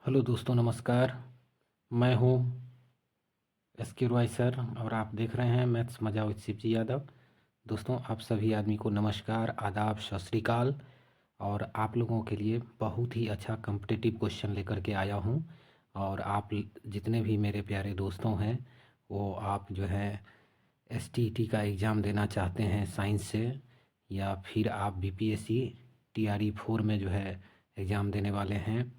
Hello दोस्तों, नमस्कार। मैं हूं एसके रॉय सर और आप देख रहे हैं मैथ्स मजा विद शिव जी यादव। दोस्तों, आप सभी आदमी को नमस्कार, आदाब, सत श्री अकाल। और आप लोगों के लिए बहुत ही अच्छा कॉम्पिटिटिव क्वेश्चन लेकर के आया हूं। और आप जितने भी मेरे प्यारे दोस्तों हैं वो आप जो है एसटीईटी का एग्ज़ाम देना चाहते हैं साइंस से, या फिर आप बीपीएससी टीआरई 4 में जो है एग्ज़ाम देने वाले हैं,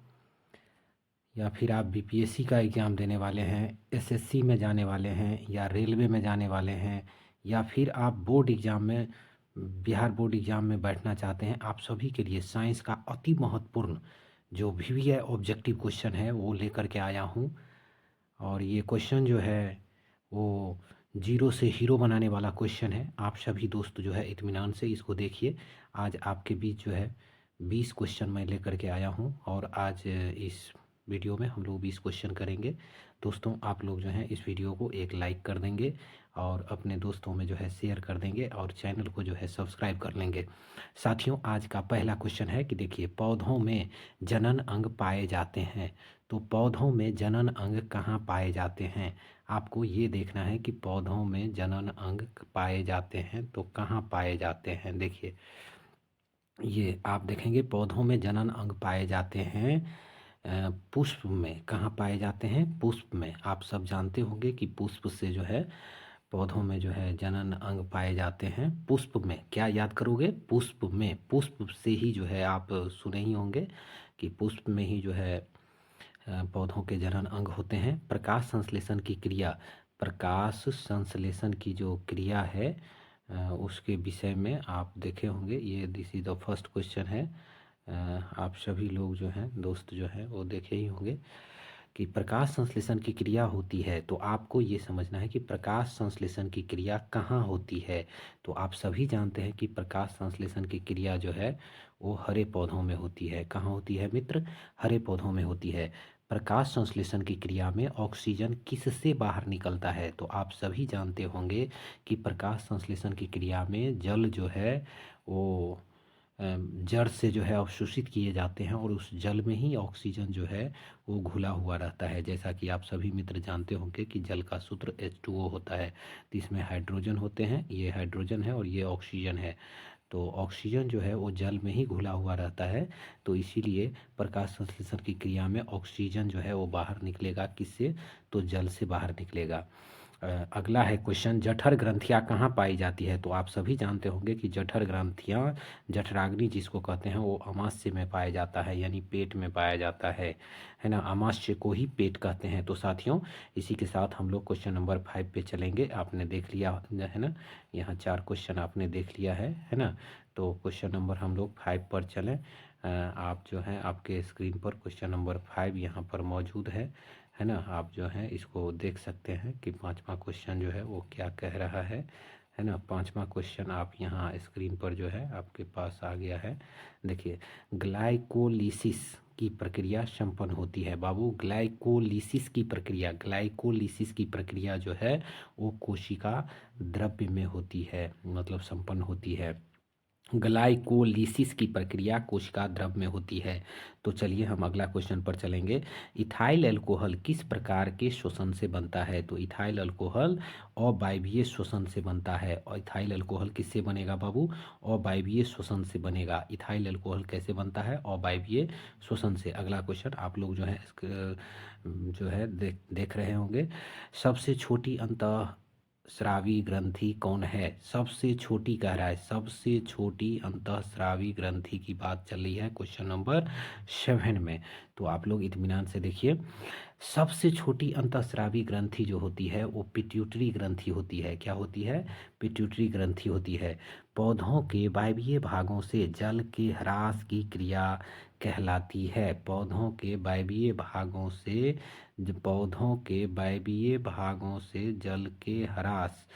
या फिर आप बीपीएससी का एग्ज़ाम देने वाले हैं, एसएससी में जाने वाले हैं, या रेलवे में जाने वाले हैं, या फिर आप बोर्ड एग्ज़ाम में बिहार बोर्ड एग्ज़ाम में बैठना चाहते हैं, आप सभी के लिए साइंस का अति महत्वपूर्ण जो भी है ऑब्जेक्टिव क्वेश्चन है वो लेकर के आया हूँ। और ये क्वेश्चन जो है वो जीरो से हीरो बनाने वाला क्वेश्चन है। आप सभी दोस्त जो है इत्मीनान से इसको देखिए। आज आपके बीच जो है 20 क्वेश्चन मैं लेकर के आया हूँ और आज इस वीडियो में हम लोग 20 क्वेश्चन करेंगे। दोस्तों, आप लोग जो हैं इस वीडियो को एक लाइक कर देंगे और अपने दोस्तों में जो है शेयर कर देंगे और चैनल को जो है सब्सक्राइब कर लेंगे। साथियों, आज का पहला क्वेश्चन है कि देखिए, पौधों में जनन अंग पाए जाते हैं। तो पौधों में जनन अंग कहाँ पाए जाते हैं? आपको ये देखना है कि पौधों में जनन अंग पाए जाते हैं तो कहाँ पाए जाते हैं। देखिए, ये आप देखेंगे पौधों में जनन अंग पाए जाते हैं पुष्प में। कहाँ पाए जाते हैं? पुष्प में। आप सब जानते होंगे कि पुष्प से जो है पौधों में जो है जनन अंग पाए जाते हैं पुष्प में। क्या याद करोगे? पुष्प में। पुष्प से ही जो है आप सुने ही होंगे कि पुष्प में ही जो है पौधों के जनन अंग होते हैं। प्रकाश संश्लेषण की क्रिया, प्रकाश संश्लेषण की जो क्रिया है उसके विषय में आप देखे होंगे। ये this is the first question है। आप सभी लोग जो हैं दोस्त जो हैं वो देखे ही होंगे कि प्रकाश संश्लेषण की क्रिया होती है। तो आपको ये समझना है कि प्रकाश संश्लेषण की क्रिया कहाँ होती है। तो आप सभी जानते हैं कि प्रकाश संश्लेषण की क्रिया जो है वो हरे पौधों में होती है। कहाँ होती है मित्र? हरे पौधों में होती है। प्रकाश संश्लेषण की क्रिया में ऑक्सीजन किससे बाहर निकलता है? तो आप सभी जानते होंगे कि प्रकाश संश्लेषण की क्रिया में जल जो है वो जड़ से जो है अवशोषित किए जाते हैं और उस जल में ही ऑक्सीजन जो है वो घुला हुआ रहता है। जैसा कि आप सभी मित्र जानते होंगे कि जल का सूत्र H2O होता है। तो इसमें हाइड्रोजन होते हैं, ये हाइड्रोजन है और ये ऑक्सीजन है। तो ऑक्सीजन जो है वो जल में ही घुला हुआ रहता है। तो इसीलिए प्रकाश संश्लेषण की क्रिया में ऑक्सीजन जो है वो बाहर निकलेगा। किससे? तो जल से बाहर निकलेगा। अगला है क्वेश्चन, जठर ग्रंथियाँ कहाँ पाई जाती है? तो आप सभी जानते होंगे कि जठर ग्रंथियाँ, जठराग्नि जिसको कहते हैं, वो अमाशय में पाया जाता है, यानी पेट में पाया जाता है ना। अमाशय को ही पेट कहते हैं। तो साथियों, इसी के साथ हम लोग क्वेश्चन नंबर 5 पे चलेंगे। आपने देख लिया है ना, यहाँ 4 क्वेश्चन आपने देख लिया है ना। तो क्वेश्चन नंबर हम लोग 5 पर चलें। आप जो हैं आपके स्क्रीन पर क्वेश्चन नंबर 5 यहाँ पर मौजूद है ना। आप जो है इसको देख सकते हैं कि 5वां क्वेश्चन जो है वो क्या कह रहा है ना। 5वां क्वेश्चन आप यहाँ स्क्रीन पर जो है आपके पास आ गया है। देखिए, ग्लाइकोलिसिस की प्रक्रिया संपन्न होती है। बाबू, ग्लाइकोलिसिस की प्रक्रिया, ग्लाइकोलिसिस की प्रक्रिया जो है वो कोशिका द्रव्य में होती है, मतलब संपन्न होती है। ग्लाइकोलिसिस की प्रक्रिया कोशिका द्रव्य में होती है। तो चलिए हम अगला क्वेश्चन पर चलेंगे। इथाइल अल्कोहल किस प्रकार के श्वसन से बनता है? तो इथाइल अल्कोहल अवायवीय श्वसन से बनता है। और इथाइल अल्कोहल किससे बनेगा बाबू? अवायवीय श्वसन से बनेगा। इथाइल अल्कोहल कैसे बनता है? अवायवीय श्वसन से। अगला क्वेश्चन आप लोग जो है जो है देख रहे होंगे। सबसे छोटी अंतः स्रावी ग्रंथि कौन है? सबसे छोटी कह रहा है, सबसे छोटी अंतःस्रावी ग्रंथि की बात चल रही है क्वेश्चन नंबर 7 में। तो आप लोग इत्मीनान से देखिए। सबसे छोटी अंतःस्रावी ग्रंथि जो होती है वो पिट्यूटरी ग्रंथि होती है। क्या होती है? पिट्यूटरी ग्रंथि होती है। पौधों के वायवीय भागों से जल के ह्रास की क्रिया कहलाती है। पौधों के वायवीय भागों से, पौधों के वायवीय भागों से जल के ह्रास,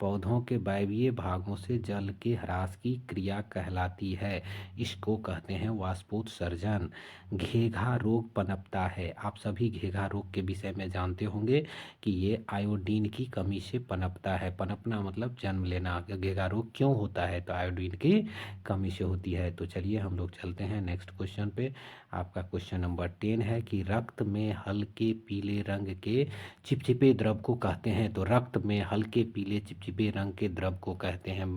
पौधों के वायवीय भागों से जल के ह्रास की क्रिया कहलाती है। इसको कहते हैं वाष्पोत्सर्जन। घेघा रोग पनपता है। आप सभी घेघा रोग के विषय में जानते होंगे कि ये आयोडीन की कमी से पनपता है। पनपना मतलब जन्म लेना। घेघा रोग क्यों होता है? तो आयोडीन की कमी से होती है। तो चलिए हम लोग चलते हैं नेक्स्ट क्वेश्चन पे। आपका क्वेश्चन नंबर 10 है कि रक्त में हल्के पीले रंग के चिपचिपे द्रव को कहते हैं। तो रक्त में हल्के पीले चिपचिपे रंग के द्रव को कहते हैं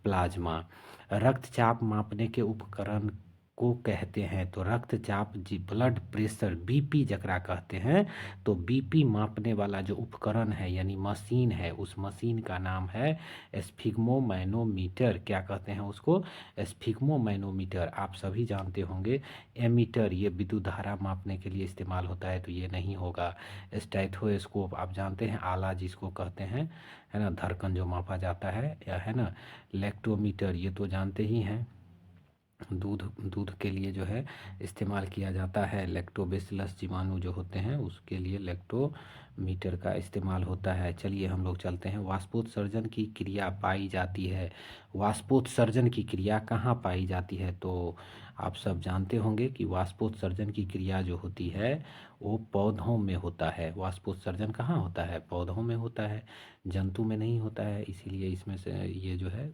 प्लाज्मा। रक्तचाप मापने के उपकरण को कहते हैं। तो रक्तचाप जी ब्लड प्रेशर बीपी जकरा कहते हैं। तो बीपी मापने वाला जो उपकरण है यानी मशीन है, उस मशीन का नाम है स्फिग्मोमैनोमीटर। क्या कहते हैं उसको? स्फिग्मोमैनोमीटर। आप सभी जानते होंगे एमीटर, ये विद्युत धारा मापने के लिए इस्तेमाल होता है, तो ये नहीं होगा। स्टेथोस्कोप आप जानते हैं, आला जिसको कहते हैं, है ना, धड़कन जो मापा जाता है, या है ना। लैक्टोमीटर ये तो जानते ही हैं, दूध दूध के लिए जो है इस्तेमाल किया जाता है। लैक्टोबैसिलस जीवाणु जो होते हैं उसके लिए लैक्टोमीटर का इस्तेमाल होता है। चलिए हम लोग चलते हैं। वाष्पोत्सर्जन की क्रिया पाई जाती है। वाष्पोत्सर्जन की क्रिया कहाँ पाई जाती है? तो आप सब जानते होंगे कि वाष्पोत्सर्जन की क्रिया जो होती है वो पौधों में होता है। वाष्पोत्सर्जन कहाँ होता है? पौधों में होता है, जंतु में नहीं होता है। इसीलिए इसमें से ये जो है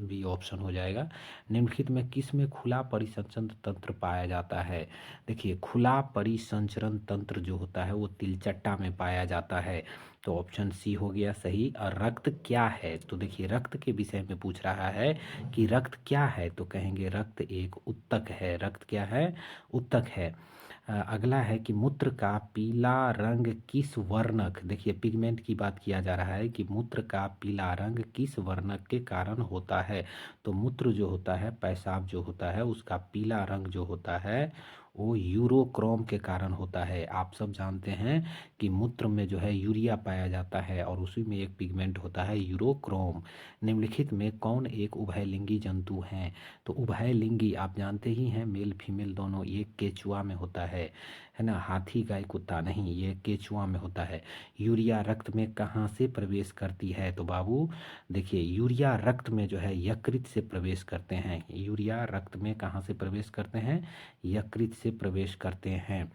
बी ऑप्शन हो जाएगा। निम्नलिखित में किस में खुला परिसंचरण तंत्र पाया जाता है? देखिए, खुला परिसंचरण तंत्र जो होता है वो तिलचट्टा में पाया जाता है। तो ऑप्शन सी हो गया सही। और रक्त क्या है? तो देखिए, रक्त के विषय में पूछ रहा है कि रक्त क्या है, तो कहेंगे रक्त एक उत्तक है। रक्त क्या है? उत्तक है। अगला है कि मूत्र का पीला रंग किस वर्णक, देखिए पिगमेंट की बात किया जा रहा है कि मूत्र का पीला रंग किस वर्णक के कारण होता है। तो मूत्र जो होता है, पेशाब जो होता है, उसका पीला रंग जो होता है वो यूरोक्रोम के कारण होता है। आप सब जानते हैं कि मूत्र में जो है यूरिया पाया जाता है और उसी में एक पिगमेंट होता है यूरोक्रोम। निम्नलिखित में कौन एक उभयलिंगी जंतु हैं? तो उभयलिंगी आप जानते ही हैं, मेल फीमेल दोनों। ये केचुआ में होता है ना। हाथी गाय कुत्ता नहीं, ये केचुआ में होता है। यूरिया रक्त में कहाँ से प्रवेश करती है? तो बाबू देखिए, यूरिया रक्त में जो है यकृत से प्रवेश करते हैं। यूरिया रक्त में कहाँ से प्रवेश करते हैं? यकृत से प्रवेश करते हैं।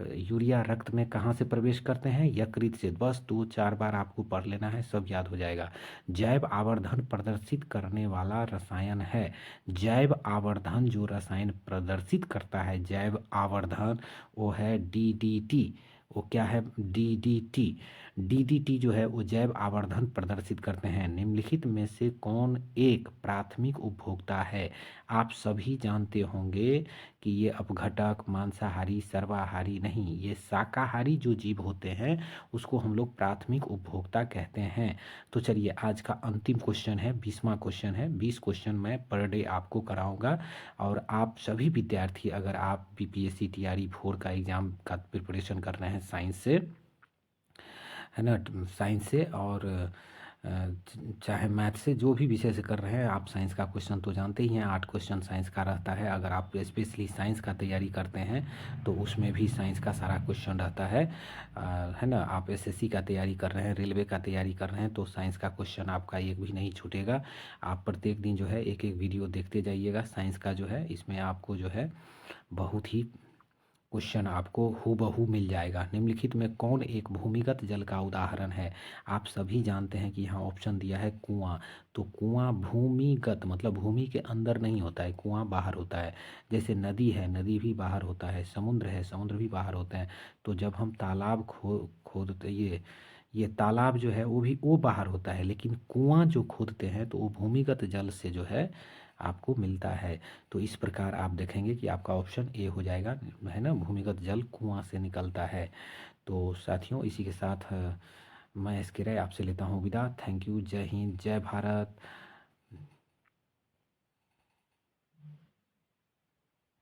यूरिया रक्त में कहाँ से प्रवेश करते हैं? यकृत से। बस 2-4 बार आपको पढ़ लेना है, सब याद हो जाएगा। जैव आवर्धन प्रदर्शित करने वाला रसायन है। जैव आवर्धन जो रसायन प्रदर्शित करता है, जैव आवर्धन, वो है डीडीटी। वो क्या है? डीडीटी। डीडीटी जो है वो जैव आवर्धन प्रदर्शित करते हैं। निम्नलिखित में से कौन एक प्राथमिक उपभोक्ता है? आप सभी जानते होंगे कि ये अपघटक, मांसाहारी, सर्वाहारी नहीं, ये शाकाहारी जो जीव होते हैं उसको हम लोग प्राथमिक उपभोक्ता कहते हैं। तो चलिए, आज का अंतिम क्वेश्चन है, 20वां क्वेश्चन है। 20 क्वेश्चन मैं पर डे आपको कराऊंगा। और आप सभी विद्यार्थी, अगर आप बीपीएससी टीआरई 4 का एग्ज़ाम का प्रिपरेशन कर रहे हैं साइंस से, है ना, साइंस से, और चाहे मैथ से, जो भी विषय से कर रहे हैं आप, साइंस का क्वेश्चन तो जानते ही हैं, 8 क्वेश्चन साइंस का रहता है। अगर आप स्पेशली साइंस का तैयारी करते हैं तो उसमें भी साइंस का सारा क्वेश्चन रहता है ना। आप एसएससी का तैयारी कर रहे हैं, रेलवे का तैयारी कर रहे हैं, तो साइंस का क्वेश्चन आपका एक भी नहीं छूटेगा। आप प्रत्येक दिन जो है एक एक वीडियो देखते जाइएगा साइंस का जो है, इसमें आपको जो है बहुत ही क्वेश्चन आपको हूबहू मिल जाएगा। निम्नलिखित में कौन एक भूमिगत जल का उदाहरण है? आप सभी जानते हैं कि यहाँ ऑप्शन दिया है कुआं। तो कुआं भूमिगत मतलब भूमि के अंदर नहीं होता है, कुआं बाहर होता है। जैसे नदी है, नदी भी बाहर होता है। समुद्र है, समुद्र भी बाहर होते हैं। तो जब हम तालाब खोदते, ये तालाब जो है वो बाहर होता है, लेकिन कुआं जो खोदते हैं तो वो भूमिगत जल से जो है आपको मिलता है। तो इस प्रकार आप देखेंगे कि आपका ऑप्शन ए हो जाएगा, है ना, भूमिगत जल कुआं से निकलता है। तो साथियों, इसी के साथ मैं इसके राय आपसे लेता हूँ विदा। Thank you. जय हिंद, जय भारत।